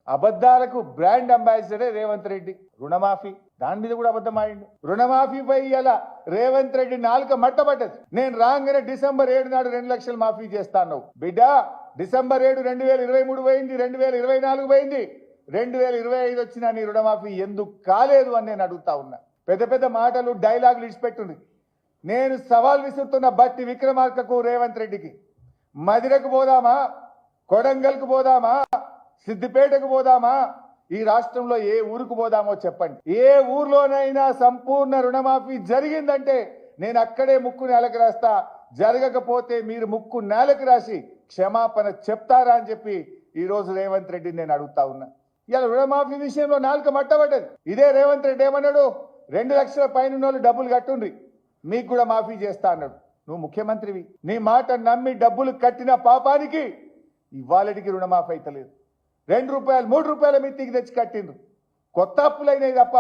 అబద్ధాలకు brand అంబాసిడరే Revanth Reddy. రుణమాఫీ దాని మీద కూడా అబద్ధం ఆడిండు. రుణమాఫీపై ఇలా రేవంత్ రెడ్డి నాలుక మట్టబడ్డది. నేను రాగానే డిసెంబర్ 7 నాడు 2 లక్షలు మాఫీ చేస్తాను బిడ్డ. డిసెంబర్ 7 2023 పోయింది, 2024 పోయింది, 2025 వచ్చినా నీ రుణమాఫీ ఎందుకు కాలేదు అని నేను అడుగుతా ఉన్నా. పెద్ద పెద్ద మాటలు డైలాగులు ఇచ్చిపెట్టుంది. నేను సవాల్ విసురుతున్న బట్టి విక్రమార్కకు, రేవంత్ రెడ్డికి, మదిరకు పోదామా, కొడంగల్కు పోదామా, సిద్దిపేటకు పోదామా, ఈ రాష్ట్రంలో ఏ ఊరుకు పోదామో చెప్పండి. ఏ ఊర్లోనైనా సంపూర్ణ రుణమాఫీ జరిగిందంటే నేను అక్కడే ముక్కు నేలకు రాస్తా. జరగకపోతే మీరు ముక్కు నేలకు రాసి క్షమాపణ చెప్తారా అని చెప్పి ఈ రోజు రేవంత్ రెడ్డిని నేను అడుగుతా ఉన్నా. ఇలా రుణమాఫీ విషయంలో నాలుక మట్టబడ్డది. ఇదే రేవంత్ రెడ్డి ఏమన్నాడు, 2 లక్షల పైన వాళ్ళు డబ్బులు కట్టుండ్రి, మీకు కూడా మాఫీ చేస్తా అన్నాడు. నువ్వు ముఖ్యమంత్రివి, నీ మాట నమ్మి డబ్బులు కట్టిన పాపానికి ఇవాళకి రుణమాఫీ అయితలేదు. 2 రూపాయలు 3 రూపాయల మిత్తికి తెచ్చి కట్టిండ్రు. కొత్త అప్పులైనవి తప్ప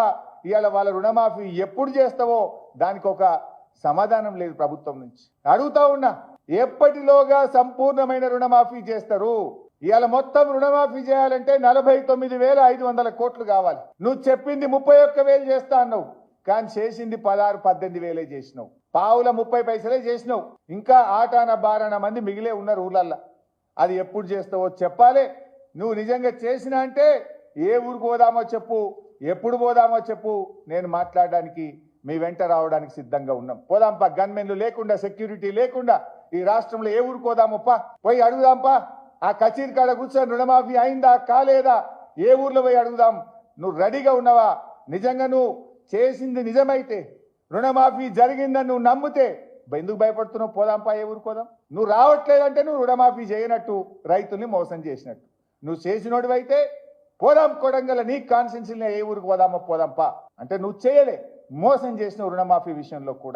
ఇవాళ వాళ్ళ రుణమాఫీ ఎప్పుడు చేస్తావో దానికి ఒక సమాధానం లేదు ప్రభుత్వం నుంచి. అడుగుతా ఉన్నా, ఎప్పటిలోగా సంపూర్ణమైన రుణమాఫీ చేస్తారు? ఇవాళ మొత్తం రుణమాఫీ చేయాలంటే 49,500 కోట్లు కావాలి. నువ్వు చెప్పింది 31,000 చేస్తా అన్నావు, కానీ చేసింది 16-18 చేసినావు. పావుల 30 పైసలే చేసినావు. ఇంకా ఆటాన బారాన మంది మిగిలే ఉన్నారు ఊళ్ళల్లో. అది ఎప్పుడు చేస్తావో చెప్పాలి. నువ్వు నిజంగా చేసినా అంటే ఏ ఊరికి పోదామో చెప్పు, ఎప్పుడు పోదామో చెప్పు, నేను మాట్లాడడానికి మీ వెంట రావడానికి సిద్ధంగా ఉన్నాం. పోదాంపా, గన్మెన్లు లేకుండా, సెక్యూరిటీ లేకుండా ఈ రాష్ట్రంలో ఏ ఊరికి పోదామప్పా, పోయి అడుగుదాంపా. ఆ కచేరీ కాడ కూర్చొని రుణమాఫీ అయిందా కాలేదా ఏ ఊర్లో పోయి అడుగుదాం. నువ్వు రెడీగా ఉన్నావా? నిజంగా నువ్వు చేసింది నిజమైతే, రుణమాఫీ జరిగిందని నువ్వు నమ్మితే ఎందుకు భయపడుతున్నావు? పోదాంపా, ఏ ఊరికి పోదాం. నువ్వు రావట్లేదంటే నువ్వు రుణమాఫీ చేయనట్టు, రైతుల్ని మోసం చేసినట్టు. నువ్వు చేసినోడివైతే పోదాం, కొడంగల్ నీ కాన్స్టిట్యున్సీలో ఏ ఊరికి పోదామో పోదాంపా అంటే నువ్వు చేయలే, మోసం చేసిన రుణమాఫీ విషయంలో కూడా.